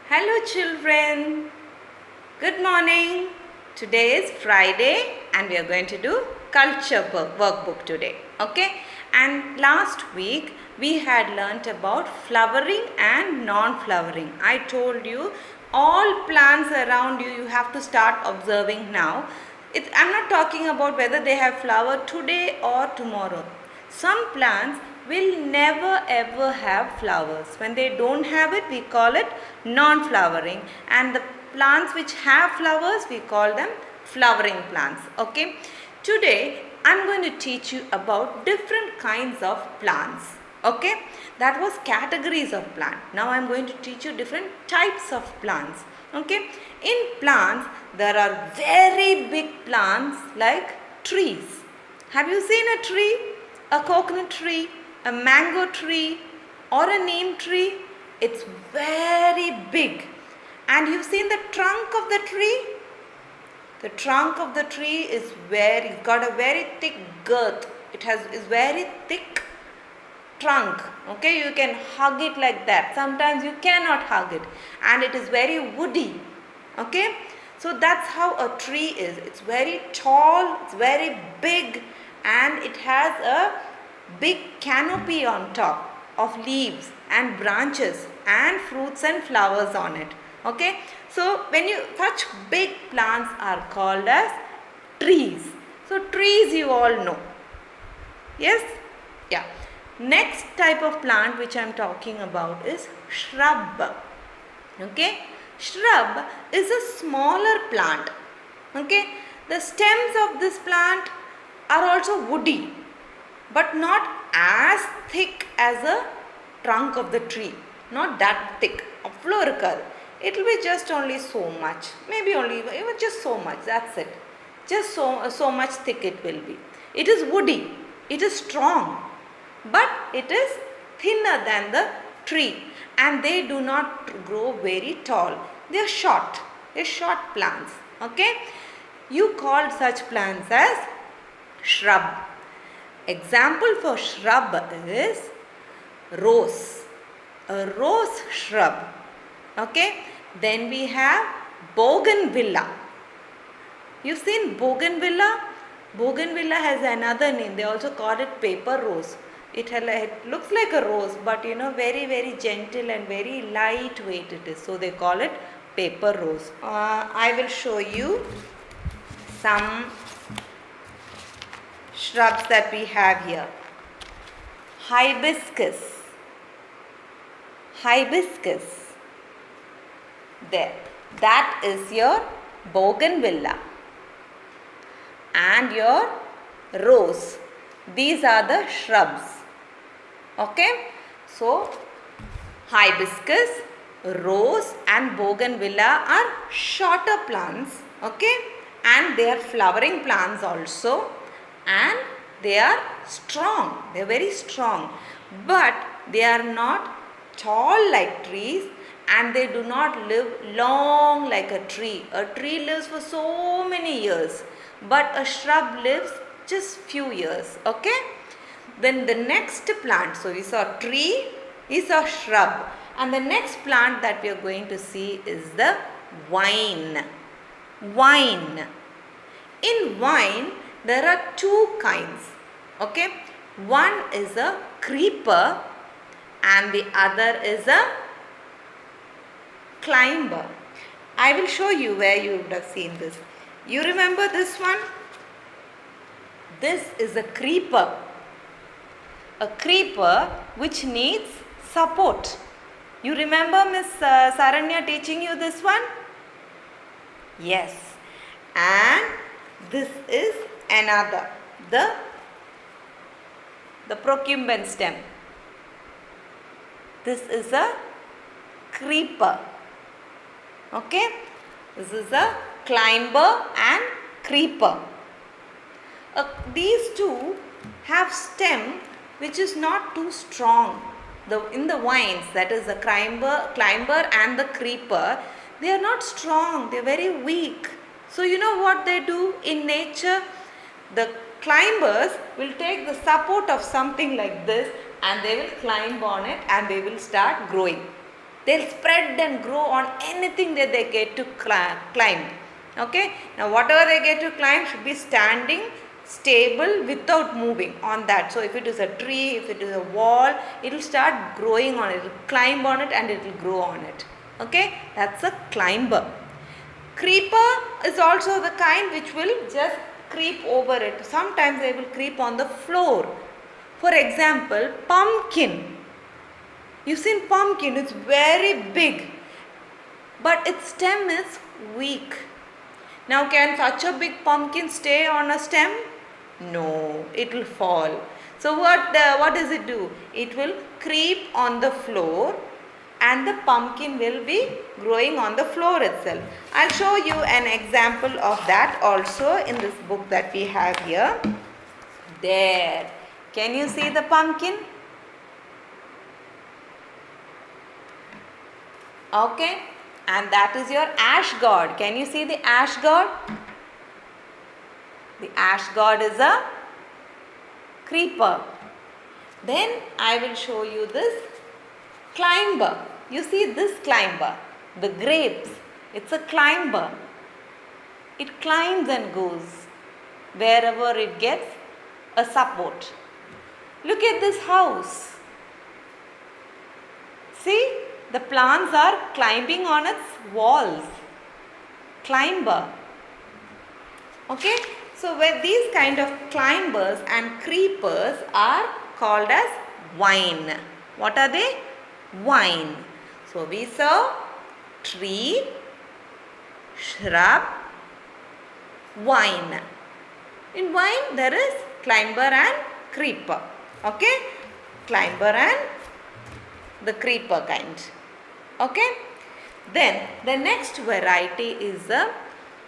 Hello children, good morning. Today is Friday and we are going to do culture workbook today. Okay, and last week we had learnt about flowering and non-flowering. I told you all plants around you have to start observing now. I'm not talking about whether they have flower today or tomorrow. Some plants will never ever have flowers. When they don't have it, we call it non-flowering, and the plants which have flowers, we call them flowering plants. Okay, today I'm going to teach you about different kinds of plants. Okay, that was categories of plant. Now I'm going to teach you different types of plants. Okay, in plants there are very big plants like trees. Have you seen a tree? A coconut tree, a mango tree, or a neem tree? It's very big. And you've seen the trunk of the tree? The trunk of the tree is it's got a very thick girth. Is very thick trunk. Okay, you can hug it like that. Sometimes you cannot hug it, and it is very woody. Okay, so that's how a tree is. It's very tall, it's very big, and it has a big canopy on top of leaves and branches and fruits and flowers on it. Okay, so such big plants are called as trees. So trees you all know. Yes? Yeah. Next type of plant which I am talking about is shrub. Okay, shrub is a smaller plant. Okay, the stems of this plant are also woody, but not as thick as a trunk of the tree. Not that thick. It will be just only so much. Maybe only even just so much. That's it. Just so much thick it will be. It is woody. It is strong, but it is thinner than the tree, and they do not grow very tall. They are short. They are short plants. Okay. You called such plants as shrub. Example for shrub is rose. A rose shrub. Okay. Then we have bougainvillea. You've seen bougainvillea? Bougainvillea has another name. They also call it paper rose. It looks like a rose, but very, very gentle and very lightweight it is. So they call it paper rose. I will show you some shrubs that we have here. Hibiscus. Hibiscus. There. That is your bougainvillea. And your rose. These are the shrubs. Okay. So, hibiscus, rose and bougainvillea are shorter plants. Okay. And they are flowering plants also. And they are strong. They are very strong. But they are not tall like trees, and they do not live long like a tree. A tree lives for so many years, but a shrub lives just few years. Okay. Then the next plant, so we saw tree, we saw shrub, and the next plant that we are going to see is the vine. Vine. In vine there are two kinds. Okay. One is a creeper and the other is a climber. I will show you where you would have seen this. You remember this one? This is a creeper. A creeper which needs support. You remember Miss Saranya teaching you this one? Yes. And this is another. The procumbent stem. This is a creeper. Okay. This is a climber and creeper. These two have stem which is not too strong. In the vines, that is the climber and the creeper, they are not strong. They are very weak. So you know what they do in nature? The climbers will take the support of something like this, and they will climb on it and they will start growing. They'll spread and grow on anything that they get to climb. Okay, now whatever they get to climb should be standing stable without moving on that. So if it is a tree, if it is a wall, it will start growing on it. It will climb on it and it will grow on it. Okay, that's a climber. Creeper is also the kind which will just creep over it. Sometimes they will creep on the floor. For example, pumpkin. You've seen pumpkin, it's very big, but its stem is weak. Now can such a big pumpkin stay on a stem? No, it will fall. So what does it do? It will creep on the floor and the pumpkin will be growing on the floor itself. I'll show you an example of that also in this book that we have here. There. Can you see the pumpkin? Okay. And that is your ash god. Can you see the ash god? The ash god is a creeper. Then I will show you this climber. You see this climber, the grapes. It's a climber. It climbs and goes wherever it gets a support. Look at this house. See, the plants are climbing on its walls. Climber. Okay, so where these kind of climbers and creepers are called as vine. What are they? Vine. So we saw tree, shrub, vine. In vine there is climber and creeper. Okay, climber and the creeper kind. Okay, then the next variety is a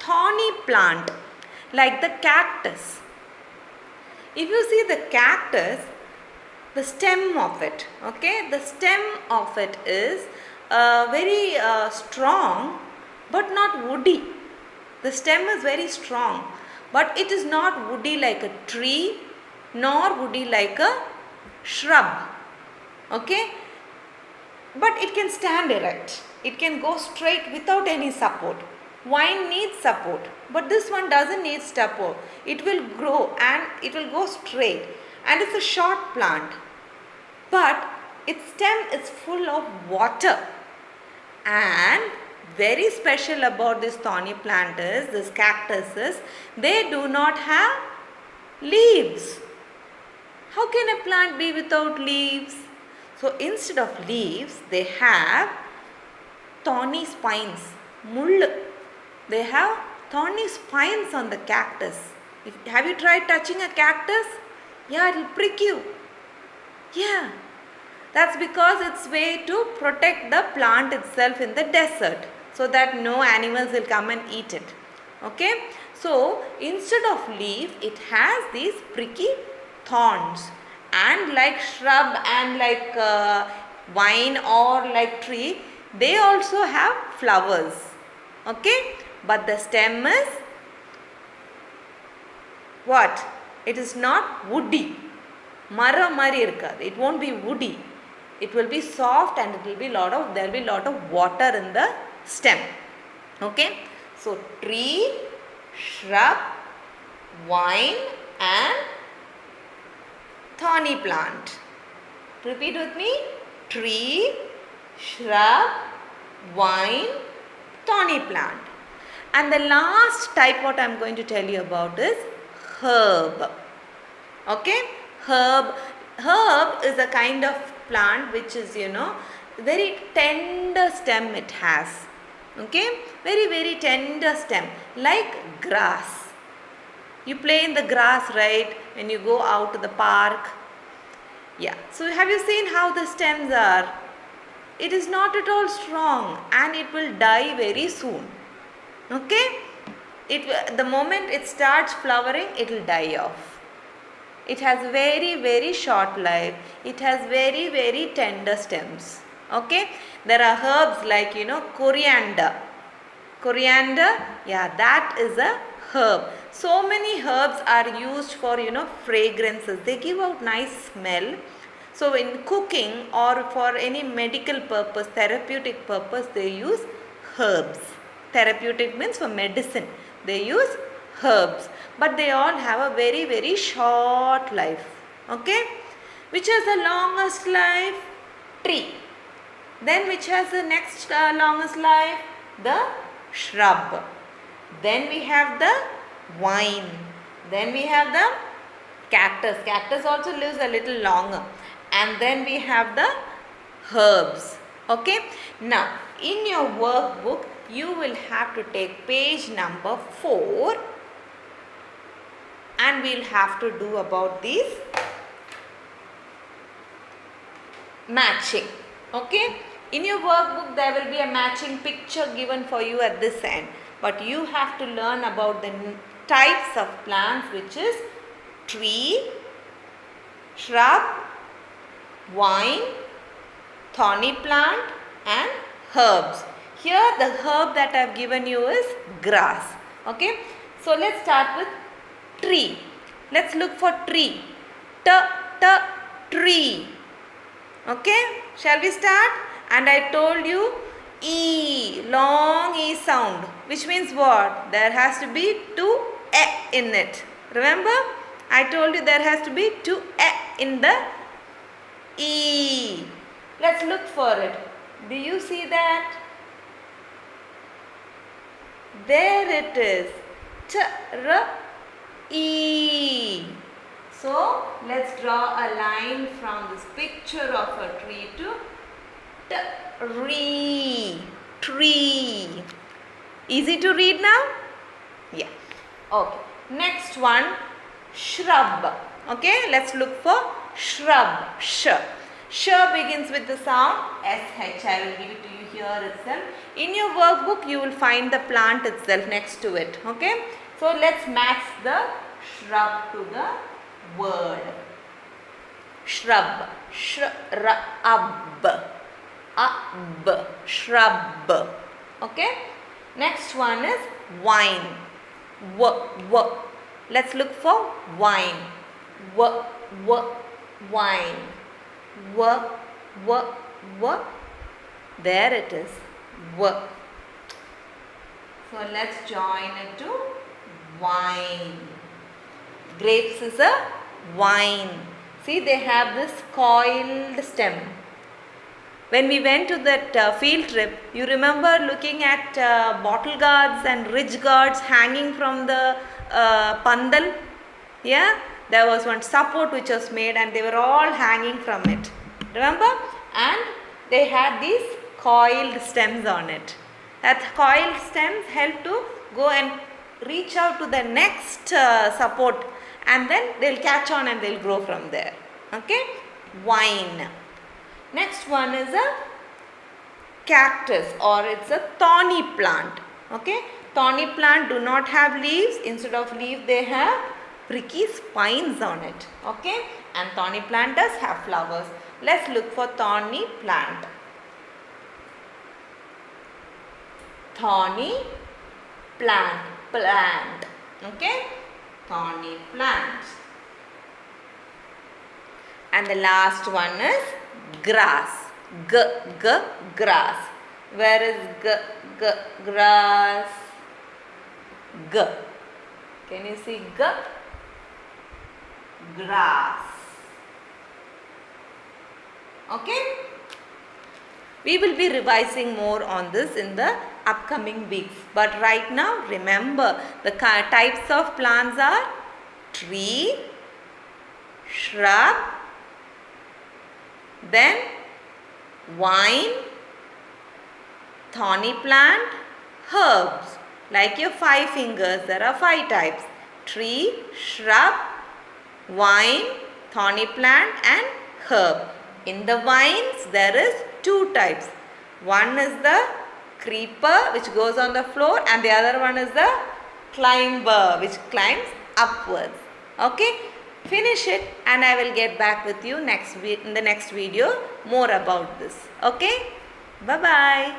thorny plant like the cactus. If you see the cactus, the stem of it, okay, the stem of it is very strong but not woody. The stem is very strong but it is not woody like a tree nor woody like a shrub. Okay, but it can stand erect. It can go straight without any support. Vine needs support, but this one doesn't need support. It will grow and it will go straight, and it's a short plant. But its stem is full of water. And very special about this thorny plant is, this cactus is, they do not have leaves. How can a plant be without leaves? So instead of leaves, they have thorny spines, mull. They have thorny spines on the cactus. Have you tried touching a cactus? Yeah, it will prick you. Yeah, that's because it's way to protect the plant itself in the desert, so that no animals will come and eat it. Okay, so instead of leaf, it has these pricky thorns. And like shrub and like vine or like tree, they also have flowers. Okay, but the stem is what? It is not woody. Mara mari irukadu. It won't be woody. It will be soft and it will be there will be lot of water in the stem. Okay, so tree, shrub, vine and thorny plant. Repeat with me. Tree, shrub, vine, thorny plant. And the last type what I am going to tell you about is herb. Okay, herb is a kind of plant which is, very tender stem it has. Okay, very tender stem, like grass. You play in the grass, right, when you go out to the park. Yeah, so have you seen how the stems are? It is not at all strong and it will die very soon. Okay, the moment it starts flowering, it will die off. It has very short life. It has very tender stems. Okay, there are herbs like, coriander. Coriander, yeah, that is a herb. So many herbs are used for, fragrances. They give out nice smell. So in cooking or for any medical purpose, therapeutic purpose, they use herbs. Therapeutic means for medicine. They use herbs. But they all have a very, very short life. Okay? Which has the longest life? Tree. Then which has the next longest life? The shrub. Then we have the vine. Then we have the cactus. Cactus also lives a little longer. And then we have the herbs. Okay. Now, in your workbook, you will have to take page number 4. And we'll have to do about these matching. Okay. In your workbook, there will be a matching picture given for you at this end. But you have to learn about the types of plants, which is tree, shrub, vine, thorny plant and herbs. Here the herb that I have given you is grass. Okay. So let's start with tree. Let's look for tree. Tree. Okay. Shall we start? And I told you E, long E sound, which means what? There has to be 2 E in it. Remember? I told you there has to be 2 E in the E. Let's look for it. Do you see that? There it is. E. So, let's draw a line from this picture of a tree to tree. Easy to read now? Yeah. Okay. Next one, shrub. Okay, let's look for shrub. Sh begins with the sound SH. I will give it to you here itself. In your workbook, you will find the plant itself next to it. Okay. So, let's match the shrub to the word. Shrub. Shrub. Okay. Next one is wine. Let's look for wine. Wine. There it is. So let's join it to wine. Grapes is a wine. See, they have this coiled stem. When we went to that field trip, you remember looking at bottle guards and ridge guards hanging from the pandal? Yeah, there was one support which was made and they were all hanging from it. Remember? And they had these coiled stems on it. That coiled stems help to go and reach out to the next support, and then they'll catch on and they'll grow from there. Okay? Wine. Next one is a cactus, or it's a thorny plant. Okay? Thorny plant do not have leaves. Instead of leaves, they have pricky spines on it. Okay? And thorny plant does have flowers. Let's look for thorny plant. Thorny plant. Okay? Thorny plant. And the last one is grass. Grass. Where is grass? Can you see grass? Okay? We will be revising more on this in the upcoming weeks. But right now, remember, the types of plants are tree, shrub, then vine, thorny plant, herbs. Like your 5 fingers, there are 5 types. Tree, shrub, vine, thorny plant and herb. In the vines, there is 2 types. One is the creeper, which goes on the floor, and the other one is the climber, which climbs upwards. Okay? Finish it and I will get back with you in the next video more about this. Okay? Bye-bye.